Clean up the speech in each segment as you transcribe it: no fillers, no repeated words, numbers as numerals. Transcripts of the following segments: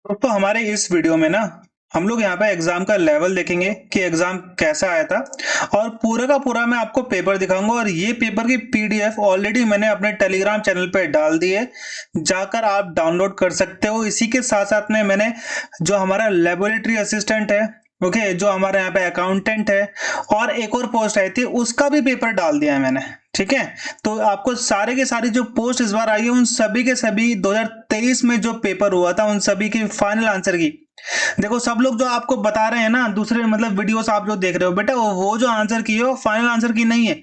दोस्तों हमारे इस वीडियो में ना हम लोग यहाँ पे एग्जाम का लेवल देखेंगे कि एग्जाम कैसा आया था। और पूरा का पूरा मैं आपको पेपर दिखाऊंगा और ये पेपर की पीडीएफ ऑलरेडी मैंने अपने टेलीग्राम चैनल पे डाल दी है, जाकर आप डाउनलोड कर सकते हो। इसी के साथ साथ में मैंने जो हमारा लेबोरेटरी असिस्टेंट है, ओके, जो हमारे यहाँ पे अकाउंटेंट है और एक और पोस्ट आई थी उसका भी पेपर डाल दिया है मैंने। ठीक है, तो आपको सारे के सारी जो पोस्ट इस बार आई है उन सभी के सभी 2023 में जो पेपर हुआ था उन सभी की फाइनल आंसर की देखो। सब लोग जो आपको बता रहे हैं ना दूसरे मतलब वीडियोस आप जो देख रहे हो बेटा, वो जो आंसर की है वो फाइनल आंसर की नहीं है,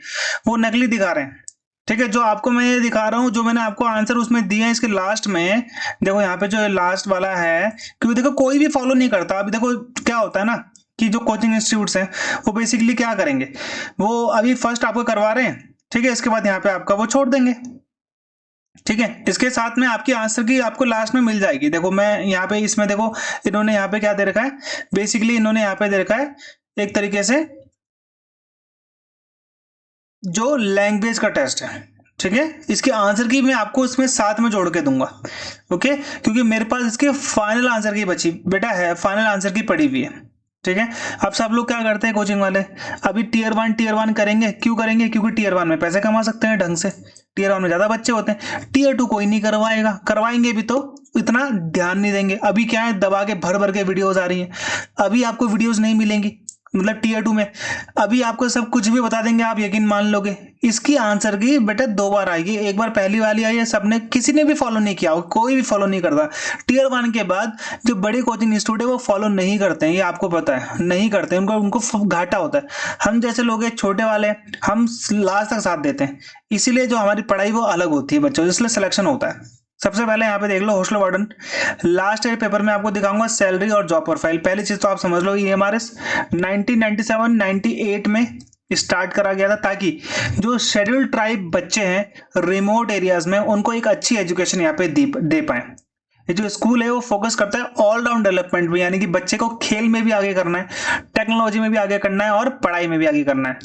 वो नकली दिखा रहे हैं। ठीक है, जो आपको मैं ये दिखा रहा हूँ, जो मैंने आपको आंसर उसमें दिए हैं इसके लास्ट में, देखो यहाँ पे जो लास्ट वाला है, क्योंकि देखो कोई भी फॉलो नहीं करता। अभी देखो क्या होता है ना कि जो कोचिंग इंस्टीट्यूट्स हैं वो बेसिकली क्या करेंगे, वो अभी फर्स्ट आपको करवा रहे हैं, ठीक है, इसके बाद यहाँ पे आपका वो छोड़ देंगे। ठीक है, इसके साथ में आपकी आंसर की आपको लास्ट में मिल जाएगी। देखो मैं यहाँ पे इसमें देखो इन्होंने यहाँ पे क्या दे रखा है, बेसिकली इन्होंने यहाँ पे दे रखा है एक तरीके से जो लैंग्वेज का टेस्ट है। ठीक है, इसके आंसर की मैं आपको इसमें साथ में जोड़ के दूंगा, ओके, क्योंकि मेरे पास इसके फाइनल आंसर की बची बेटा है, फाइनल आंसर की पड़ी हुई है। ठीक है, अब सब लोग क्या करते हैं कोचिंग वाले, अभी टीयर 1 करेंगे। क्यों करेंगे? क्योंकि टीयर 1 में पैसे कमा सकते हैं ढंग से, टीयर 1 में ज्यादा बच्चे होते हैं। टीयर 2 कोई नहीं करवाएगा, करवाएंगे भी तो इतना ध्यान नहीं देंगे। अभी क्या है, दबा के भर भर के वीडियोस आ रही हैं, अभी आपको वीडियोस नहीं मिलेंगी, मतलब टीयर 2 में अभी आपको सब कुछ भी बता देंगे, आप यकीन मान लोगे। इसकी आंसर की बेटा 2 बार आएगी, एक बार पहली वाली आई है, सबने किसी ने भी फॉलो नहीं किया, कोई भी फॉलो नहीं करता। टीयर 1 के बाद जो बड़े कोचिंग इंस्टीट्यूट है वो फॉलो नहीं करते हैं, ये आपको पता है, नहीं करते, उनको घाटा होता है। हम जैसे लोग हैं छोटे वाले, हम लास्ट तक साथ देते हैं, इसीलिए जो हमारी पढ़ाई वो अलग होती है बच्चों, इसलिए सिलेक्शन होता है। सबसे पहले यहाँ पे देख लो hostel warden, last year paper में आपको दिखाऊंगा सैलरी और जॉब प्रोफाइल। पहली चीज तो आप समझ लो ईएमआरएस 1997-98 में स्टार्ट करा गया था, ताकि जो शेड्यूल्ड ट्राइब बच्चे हैं रिमोट एरियाज में उनको एक अच्छी एजुकेशन यहाँ पे दे पाए। ये जो स्कूल है वो फोकस करता है ऑल राउंड डेवलपमेंट में, यानी कि बच्चे को खेल में भी आगे करना है, टेक्नोलॉजी में भी आगे करना है और पढ़ाई में भी आगे करना है।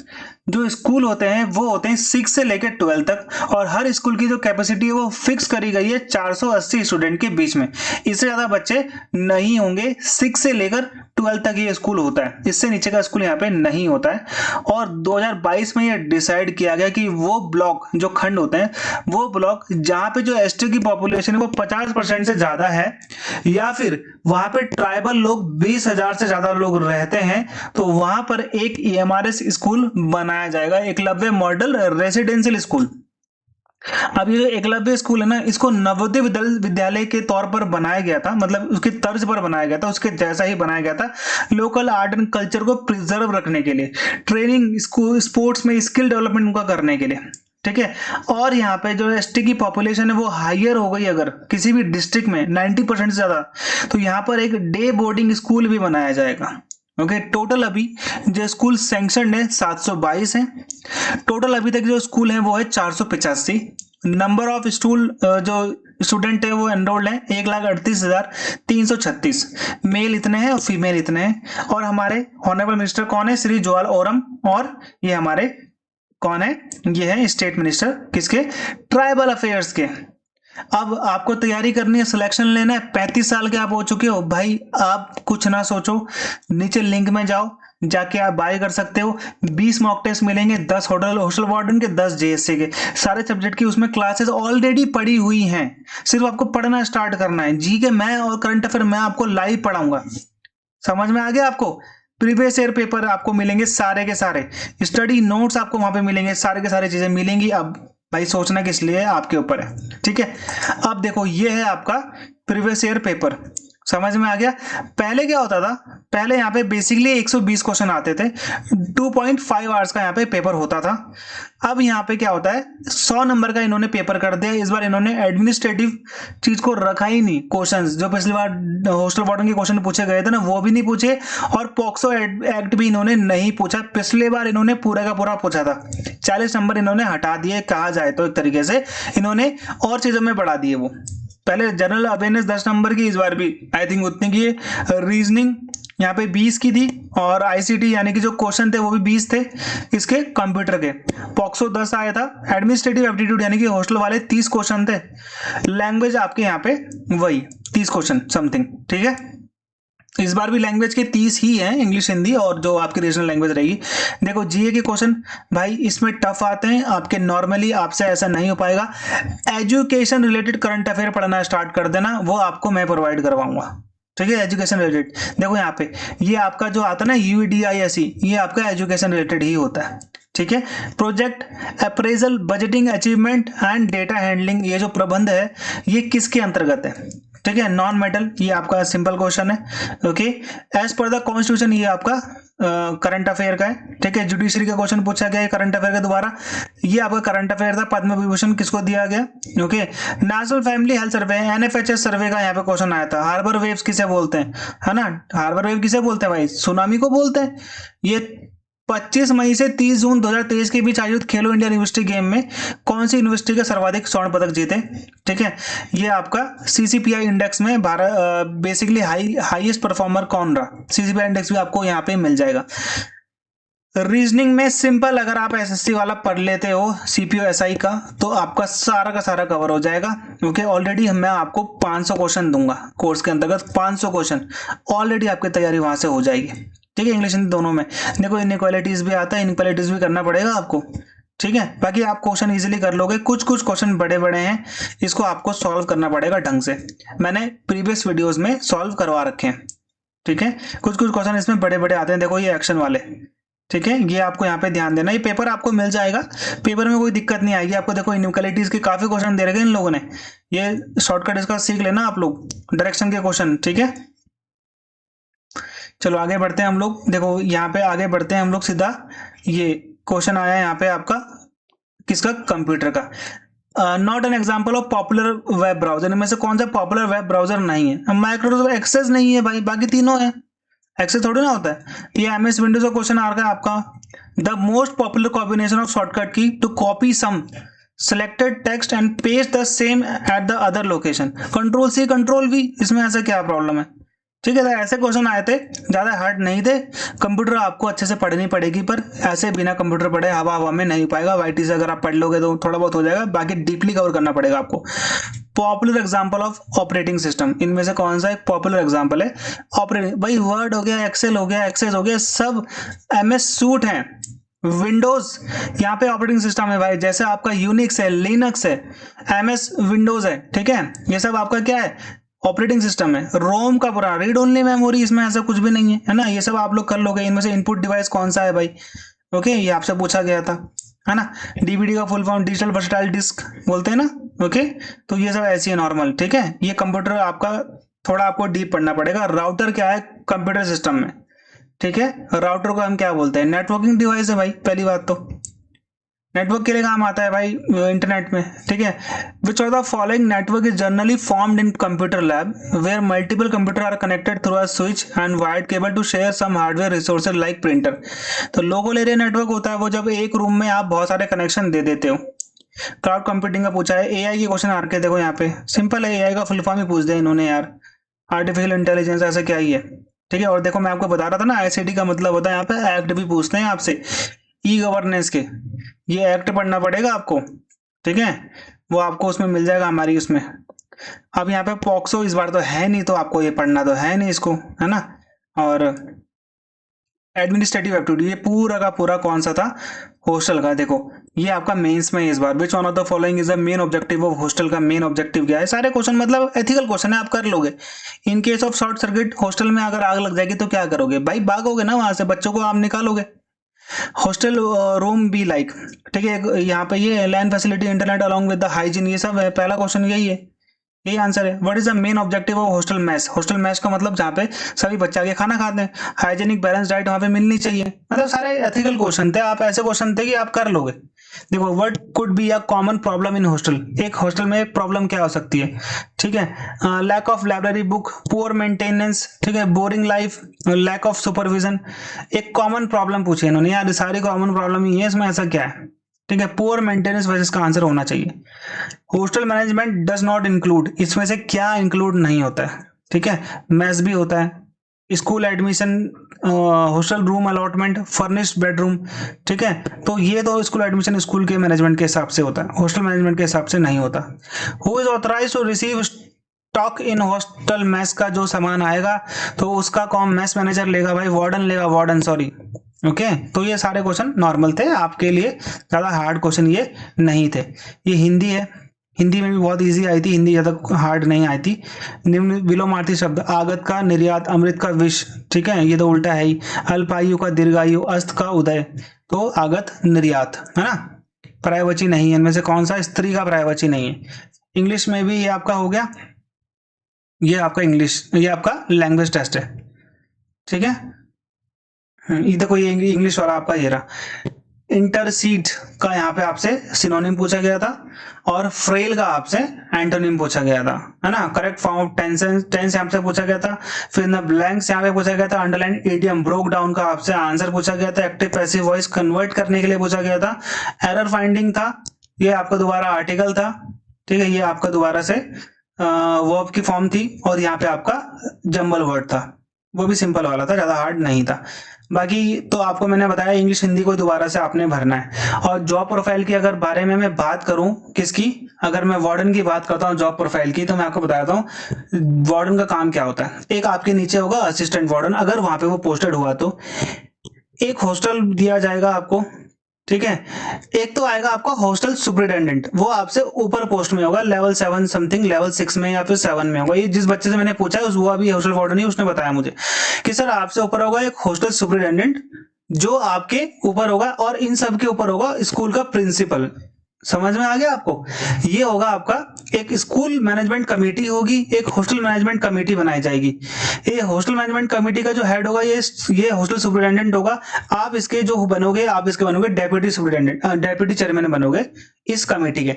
जो स्कूल होते हैं वो होते हैं 6 से लेकर 12 तक, और हर स्कूल की जो कैपेसिटी है वो फिक्स करी गई है 480 स्टूडेंट के बीच में। इससे ज्यादा बच्चे नहीं होंगे, 6 से लेकर 12 तक ये स्कूल होता है, इससे नीचे का स्कूल यहाँ पे नहीं होता है। और 2022 में ये डिसाइड किया गया कि वो ब्लॉक जो खंड होते हैं, वो ब्लॉक जहां पे जो एसटी की पॉपुलेशन है वो 50% से ज्यादा है, या फिर वहां पे ट्राइबल लोग 20,000 से ज्यादा लोग रहते हैं, तो वहां पर एक ईएमआरएस स्कूल बनाया जाएगा, एकलव्य मॉडल रेसिडेंशियल स्कूल। अब ये एकलव्य स्कूल है ना, इसको नवोदय विद्यालय के तौर पर बनाया गया था, मतलब उसके तर्ज पर बनाया गया था, उसके जैसा ही बनाया गया था, लोकल आर्ट एंड कल्चर को प्रिजर्व रखने के लिए, ट्रेनिंग स्कूल स्पोर्ट्स में स्किल डेवलपमेंट उनका करने के लिए। ठीक है, और यहाँ पे जो एसटी की पॉपुलेशन है वो हायर हो गई अगर किसी भी डिस्ट्रिक्ट में 90% से ज्यादा, तो यहाँ पर एक डे बोर्डिंग स्कूल भी बनाया जाएगा। ओके, टोटल अभी जो स्कूल सैंक्शन है 722 है, टोटल अभी तक जो स्कूल है वो है 485। नंबर ऑफ जो स्टूडेंट है वो एनरोल्ड है 1,38,336, मेल इतने हैं और फीमेल इतने हैं। और हमारे ऑनरेबल मिनिस्टर कौन है? श्री जुआल ओरम, और ये हमारे कौन है? ये है स्टेट मिनिस्टर किसके? ट्राइबल अफेयर्स के। अब आपको तैयारी करनी है, सिलेक्शन लेना है, 35 साल के आप हो चुके हो भाई, आप कुछ ना सोचो, नीचे लिंक में जाओ, जाके आप बाय कर सकते हो। 20 मॉक टेस्ट मिलेंगे, 10 हॉस्टल वार्डन के, 10 जेएससी के, सारे सब्जेक्ट की उसमें क्लासेस ऑलरेडी पड़ी हुई हैं, सिर्फ आपको पढ़ना स्टार्ट करना है। जी के मैं और करंट अफेयर मैं आपको लाइव पढ़ाऊंगा, समझ में आ गया आपको? प्रीवियस ईयर पेपर आपको मिलेंगे सारे के सारे, स्टडी नोट्स आपको वहां पे मिलेंगे, सारे के सारे चीजें मिलेंगी। अब भाई सोचना किस लिए है, आपके ऊपर है। ठीक है, अब देखो ये है आपका प्रीवियस ईयर पेपर, समझ में आ गया? पहले क्या होता था, पहले यहाँ पे बेसिकली 120 क्वेश्चन आते थे, 2.5 आवर्स का यहाँ पे पेपर होता था। अब यहाँ पे क्या होता है, 100 नंबर का इन्होंने पेपर कर दिया। इस बार इन्होंने एडमिनिस्ट्रेटिव चीज को रखा ही नहीं, क्वेश्चंस जो पिछली बार हॉस्टल वार्डन के क्वेश्चन पूछे गए थे ना वो भी नहीं पूछे, और पॉक्सो एक्ट भी इन्होंने नहीं पूछा। पिछले बार इन्होंने पूरा का पूरा पूछा था, 40 नंबर इन्होंने हटा दिए, कहा जाए तो एक तरीके से इन्होंने और चीजों में बढ़ा दिए। वो पहले जनरल अवेयरनेस 10 नंबर की, इस बार भी आई थिंक उतनी की है। रीजनिंग यहाँ पे 20 की थी, और आईसीटी यानी कि जो क्वेश्चन थे वो भी 20 थे इसके कंप्यूटर के। पॉक्सो 10 आया था। एडमिनिस्ट्रेटिव एप्टीट्यूड यानी कि हॉस्टल वाले 30 क्वेश्चन थे। लैंग्वेज आपके यहाँ पे वही 30 क्वेश्चन समथिंग, ठीक है। इस बार भी लैंग्वेज के 30 ही हैं, इंग्लिश हिंदी और जो आपकी रीजनल लैंग्वेज रहेगी। देखो जीए के क्वेश्चन भाई इसमें टफ आते हैं आपके, नॉर्मली आपसे ऐसा नहीं हो पाएगा। एजुकेशन रिलेटेड करंट अफेयर पढ़ना स्टार्ट कर देना, वो आपको मैं प्रोवाइड करवाऊंगा, ठीक है। एजुकेशन रिलेटेड देखो यहाँ पे ये आपका जो आता है ना UEDISE, ये आपका एजुकेशन रिलेटेड ही होता है, ठीक है। Project appraisal, budgeting, achievement and data handling, ये जो प्रबंध है ये किसके अंतर्गत है, ठीक है। नॉन मेटल, ये आपका सिंपल क्वेश्चन है, okay. As per the constitution, ये आपका करंट अफेयर का है, ठीक है। जुडिशरी का क्वेश्चन पूछा गया है करंट अफेयर के द्वारा, ये आपका करंट अफेयर था। पद्म विभूषण किसको दिया गया, okay. National family health survey, NFHS सर्वे का यहाँ पे क्वेश्चन आया था। हार्बर वेव्स किसे बोलते हैं, है ना। हार्बर वेव किसे बोलते हैं भाई, सुनामी को बोलते हैं। ये 25 मई से 30 जून 2023 के बीच आयोजित खेलो इंडिया यूनिवर्सिटी गेम में कौन सी यूनिवर्सिटी के सर्वाधिक स्वर्ण पदक जीते, ठीक है। ये आपका CCPI इंडेक्स में भारत बेसिकली हाईएस्ट परफॉर्मर कौन रहा, CCPI इंडेक्स भी आपको यहाँ पे मिल जाएगा। रीजनिंग में सिंपल, अगर आप SSC वाला पढ़ लेते हो CPO SI का, तो आपका सारा का सारा कवर हो जाएगा, ओके। ऑलरेडी मैं आपको 500 क्वेश्चन दूंगा कोर्स के अंतर्गत, 500 क्वेश्चन ऑलरेडी आपकी तैयारी वहां से हो जाएगी, ठीक है। इंग्लिश हिंदी दोनों में। देखो इनइक्वालिटीज भी आता है, इनइक्वालिटीज भी करना पड़ेगा आपको, ठीक है। बाकी आप क्वेश्चन इजीली कर लोगे। कुछ कुछ क्वेश्चन बड़े बड़े हैं, इसको आपको सॉल्व करना पड़ेगा ढंग से। मैंने प्रीवियस वीडियोस में सॉल्व करवा रखे हैं, ठीक है। कुछ कुछ क्वेश्चन इसमें बड़े बड़े आते हैं, देखो ये एक्शन वाले, ठीक है। ये आपको यहाँ पे ध्यान देना, ये पेपर आपको मिल जाएगा, पेपर में कोई दिक्कत नहीं आएगी आपको। देखो इनइक्वालिटीज के काफी क्वेश्चन दे रखे हैं इन लोगों ने, ये शॉर्टकट इसका सीख लेना आप लोग, डायरेक्शन के क्वेश्चन, ठीक है। चलो आगे बढ़ते हैं हम लोग। देखो यहाँ पे आगे बढ़ते हैं हम लोग सीधा, ये क्वेश्चन आया है यहाँ पे आपका किसका, कंप्यूटर का। Not an example of popular web browser, इनमें से कौन सा पॉपुलर वेब ब्राउजर नहीं है। माइक्रोसॉफ्ट एक्सेस नहीं है भाई, बाकी तीनों है। एक्सेस थोड़ी ना होता है। ये MS विंडोज का क्वेश्चन आ रहा है आपका। The most popular combination of shortcut key to copy some selected text and paste the same at the other location, Ctrl+C Ctrl+V, इसमें ऐसा क्या प्रॉब्लम है, ठीक है। ऐसे क्वेश्चन आए थे, ज्यादा हार्ड नहीं थे। कंप्यूटर आपको अच्छे से पढ़नी पड़ेगी, पर ऐसे बिना कंप्यूटर पढ़े हवा हवा में नहीं पाएगा। YT से अगर आप पढ़ लोगे तो थोड़ा बहुत हो जाएगा, बाकी डीपली कवर करना पड़ेगा आपको। Popular example of operating system, इनमें से कौन सा एक पॉपुलर एग्जांपल है ऑपरेटिंग, भाई वर्ड हो गया, एक्सेल हो गया, एक्सेस हो गया, सब MS सूट है। विंडोज यहाँ पे ऑपरेटिंग सिस्टम है भाई, जैसे आपका यूनिक्स है, लिनक्स है, MS विंडोज है, ठीक है। ये सब आपका क्या है, ऑपरेटिंग सिस्टम है। रोम का पूरा रीड ओनली मेमोरी, इसमें ऐसा कुछ भी नहीं है ना। ये सब आप लोग कर लोगे। इनमें से इनपुट डिवाइस कौन सा है भाई, ओके, ये आपसे पूछा गया था, है ना। DVD का full form digital versatile disc बोलते हैं ना, ओके। तो ये सब ऐसी है नॉर्मल, ठीक है। ये कंप्यूटर आपका थोड़ा आपको डीप पढ़ना पड़ेगा। राउटर क्या है कंप्यूटर सिस्टम में, ठीक है। राउटर को हम क्या बोलते हैं, नेटवर्किंग डिवाइस है भाई, पहली बात तो नेटवर्क के लिए काम आता है भाई इंटरनेट में, ठीक है। Which of the following network is generally formed in computer lab where multiple computer are connected through a switch and wired cable to share some hardware resources like printer. तो लोकल एरिया नेटवर्क होता है वो जब एक room में आप बहुत सारे कनेक्शन दे देते हो। क्लाउड कंप्यूटिंग का पूछा है। AI के क्वेश्चन आ रखे, देखो यहाँ पे सिंपल है, AI का फुल फॉर्म ही पूछ दिया इन्होंने यार, आर्टिफिशियल इंटेलिजेंस, ऐसा क्या ही है, ठीक है। और देखो मैं आपको बता रहा था ना, ICT का मतलब होता है यहाँ पे एक्ट भी पूछते हैं आपसे, E-गवर्नेंस के, ये एक्ट पढ़ना पड़ेगा आपको, ठीक है। वो आपको उसमें मिल जाएगा हमारी उसमें। अब यहाँ पे पॉक्सो इस बार तो है नहीं, तो आपको ये पढ़ना तो है नहीं इसको, है ना। और एडमिनिस्ट्रेटिव एप्टीट्यूड, ये पूरा का पूरा कौन सा था, हॉस्टल का। देखो ये आपका मेंस में इस बार, which one of the following is the main objective of hostel का मेन ऑब्जेक्टिव क्या है। सारे क्वेश्चन मतलब एथिकल क्वेश्चन है, आप कर लोगे। In case of short circuit, hostel में अगर आग लग जाएगी तो क्या करोगे भाई, भागोगे ना वहां से, बच्चों को आप निकालोगे। हॉस्टल रूम बी लाइक, ठीक है। यहाँ पे ये land facility, internet along with the hygiene, ये सब है। पहला क्वेश्चन यही है, यही आंसर है। What is the main objective of hostel mess, hostel mess का मतलब जहाँ पे सभी बच्चे आके खाना खाते हैं, हाइजीनिक बैलेंस डाइट वहाँ पे मिलनी चाहिए। मतलब सारे एथिकल क्वेश्चन थे, आप ऐसे क्वेश्चन थे कि आप कर लोगे। देखो what could be a common problem in hostel, एक हॉस्टल में प्रॉब्लम क्या हो सकती है, ठीक है। Lack of library book, poor maintenance, ठीक है, boring life, lack of supervision. एक कॉमन प्रॉब्लम पूछी इन्होंने यार, सारी कॉमन प्रॉब्लम ही है, इसमें ऐसा क्या है, ठीक है। पुअर मेंटेनेंस वैसे इसका आंसर होना चाहिए। Hostel management does not include, इसमें से क्या इंक्लूड नहीं होता है, ठीक है। मेस भी होता है, school admission, hostel room allotment, furnished bedroom, ठीक है। तो ये तो स्कूल एडमिशन स्कूल के मैनेजमेंट के हिसाब से होता है, हॉस्टल मैनेजमेंट के हिसाब से नहीं होता। Who is authorise to receive stock in hostel mess का जो सामान आएगा तो उसका कौन मेस मैनेजर लेगा भाई, वार्डन लेगा, वार्डन सॉरी। ओके, तो ये सारे क्वेश्चन नॉर्मल थे आपके लिए, ज्यादा हार्ड क्वेश्चन ये नहीं थे। ये हिंदी है, हिंदी में भी बहुत इजी आई थी, हिंदी ज्यादा हार्ड नहीं आई थी। निम्न विलोमार्थी शब्द, आगत का निर्यात, अमृत का विष, ठीक है, ये तो उल्टा है ही। अल्पायु का दीर्घायु, अस्त का उदय, तो आगत निर्यात है ना, पर्यायवाची नहीं है इनमें से कौन सा, स्त्री का पर्यायवाची नहीं है। इंग्लिश में भी ये आपका हो गया, ये आपका इंग्लिश, ये आपका लैंग्वेज टेस्ट है, ठीक है। ये देखो ये इंग्लिश वाला आपका ये रहा। इंटरसीड का यहाँ पे आपसे सिनोनिम पूछा गया था और फ्रेल का आपसे एंटोनिम पूछा गया था, है ना। करेक्ट फॉर्म ऑफ टेंस यहाँ से पूछा गया था। फिर ना ब्लैंक्स यहाँ पे पूछा गया था। अंडरलाइन इडियम, ब्रोक डाउन का आपसे आंसर पूछा गया था। एक्टिव पैसिव वॉइस कन्वर्ट करने के लिए पूछा गया था। एरर फाइंडिंग था, ये आपका दोबारा आर्टिकल था, ठीक है, ये आपका दोबारा से वर्ब की फॉर्म थी। और यहाँ पे आपका जंबल वर्ड था, वो भी सिंपल वाला था, ज्यादा हार्ड नहीं था। बाकी तो आपको मैंने बताया इंग्लिश हिंदी को दोबारा से आपने भरना है। और जॉब प्रोफाइल की अगर बारे में मैं बात करूं, किसकी, अगर मैं वार्डन की बात करता हूं जॉब प्रोफाइल की, तो मैं आपको बताता हूं वार्डन का काम क्या होता है। एक आपके नीचे होगा असिस्टेंट वार्डन, अगर वहां पे वो पोस्टेड हुआ तो एक हॉस्टल दिया जाएगा आपको, ठीक है। एक तो आएगा आपका हॉस्टल सुपरिटेंडेंट, वो आपसे ऊपर पोस्ट में होगा, लेवल 7 समथिंग, लेवल 6 में या फिर 7 में होगा। ये जिस बच्चे से मैंने पूछा है वो अभी हॉस्टल वार्डन ही, उसने बताया मुझे कि सर आपसे ऊपर होगा एक हॉस्टल सुपरिटेंडेंट जो आपके ऊपर होगा, और इन सब के ऊपर होगा स्कूल का प्रिंसिपल। समझ में आ गया आपको। ये होगा आपका एक स्कूल मैनेजमेंट कमेटी होगी, एक हॉस्टल मैनेजमेंट कमेटी बनाई जाएगी। ये हॉस्टल मैनेजमेंट कमेटी का जो हेड होगा ये हॉस्टल सुपरिटेंडेंट होगा। आप इसके जो बनोगे, आप इसके बनोगे डेप्यूटी सुपरिटेंडेंट, डेप्यूटी चेयरमैन बनोगे इस कमेटी के।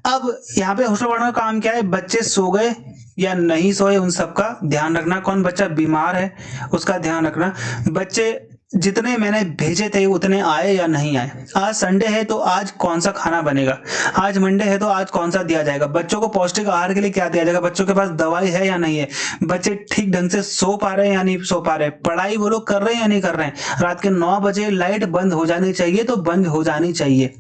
अब यहाँ पे हॉस्टल वार्डन का काम क्या है, बच्चे सो गए या नहीं सोए उन सबका ध्यान रखना, कौन बच्चा बीमार है उसका ध्यान रखना, बच्चे जितने मैंने भेजे थे उतने आए या नहीं आए, आज संडे है तो आज कौन सा खाना बनेगा, आज मंडे है तो आज कौन सा दिया जाएगा, बच्चों को पौष्टिक आहार के लिए क्या दिया जाएगा, बच्चों के पास दवाई है या नहीं है, बच्चे ठीक ढंग से सो पा रहे हैं या नहीं सो पा रहे, पढ़ाई वो लोग कर रहे हैं या नहीं कर रहे हैं, रात के 9 बजे लाइट बंद हो जानी चाहिए तो बंद हो जानी चाहिए।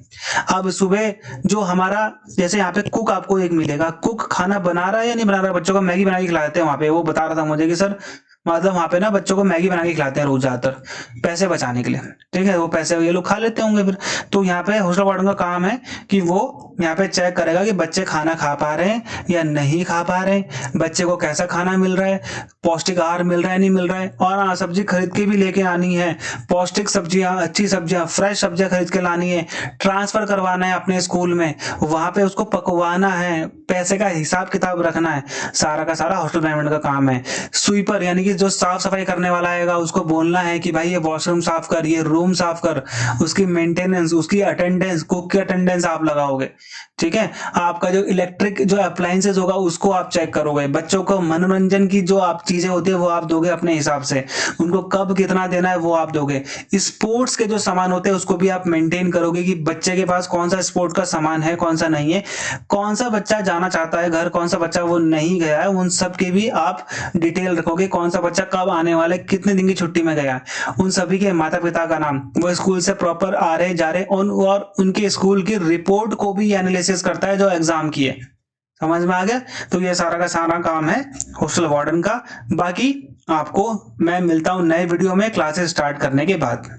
अब सुबह जो हमारा जैसे यहाँ पे कुक आपको एक मिलेगा, कुक खाना बना रहा है या नहीं बना रहा है, बच्चों को मैगी बना के खिलाते हैं वहां पे, वो बता रहा था मुझे कि सर मतलब वहां पे ना बच्चों को मैगी बना के खिलाते हैं रोज ज्यादातर पैसे बचाने के लिए, ठीक है, वो पैसे ये लोग खा लेते होंगे फिर। तो यहाँ पे हॉस्टल वार्डन का काम है कि वो यहाँ पे चेक करेगा कि बच्चे खाना खा पा रहे हैं या नहीं खा पा रहे हैं, बच्चे को कैसा खाना मिल रहा है, पौष्टिक आहार मिल रहा है नहीं मिल रहा है। और हाँ, सब्जी खरीद के भी लेके आनी है, पौष्टिक सब्जियां, अच्छी सब्जियां, फ्रेश सब्जियां खरीद के लानी है, ट्रांसफर करवाना है अपने स्कूल में, वहां पे उसको पकवाना है, पैसे का हिसाब किताब रखना है, सारा का सारा हॉस्टल मैनेजमेंट का काम है। स्वीपर यानी कि जो साफ सफाई करने वाला आएगा उसको बोलना है कि भाई ये वॉशरूम साफ कर, ये रूम साफ कर, उसकी मेंटेनेंस, उसकी अटेंडेंस, कुक की अटेंडेंस आप लगाओगे, ठीक है। आपका जो इलेक्ट्रिक जो अप्लायंसेस होगा उसको आप चेक करोगे, बच्चों को मनोरंजन की जो आप चीजें होती है वो आप दोगे अपने हिसाब से, उनको कब कितना देना है वो आप दोगे। स्पोर्ट्स के जो सामान होते हैं उसको भी आप मेंटेन करोगे कि बच्चे के पास कौन सा स्पोर्ट का सामान है कौन सा नहीं है, कौन सा बच्चा जाना चाहता है घर, कौन सा बच्चा वो नहीं गया है, उन सब की भी आप डिटेल रखोगे, कौन सा बच्चा कब आने वाला है, कितने दिन की छुट्टी में गया है, उन सभी के माता पिता का नाम, वो स्कूल से प्रॉपर आ रहे जा रहे, और उनके स्कूल की रिपोर्ट को भी एनालिसिस करता है जो एग्जाम की है। समझ में आ गया। तो ये सारा का सारा काम है हॉस्टल वार्डन का। बाकी आपको मैं मिलता हूं नए वीडियो में क्लासेस स्टार्ट करने के बाद।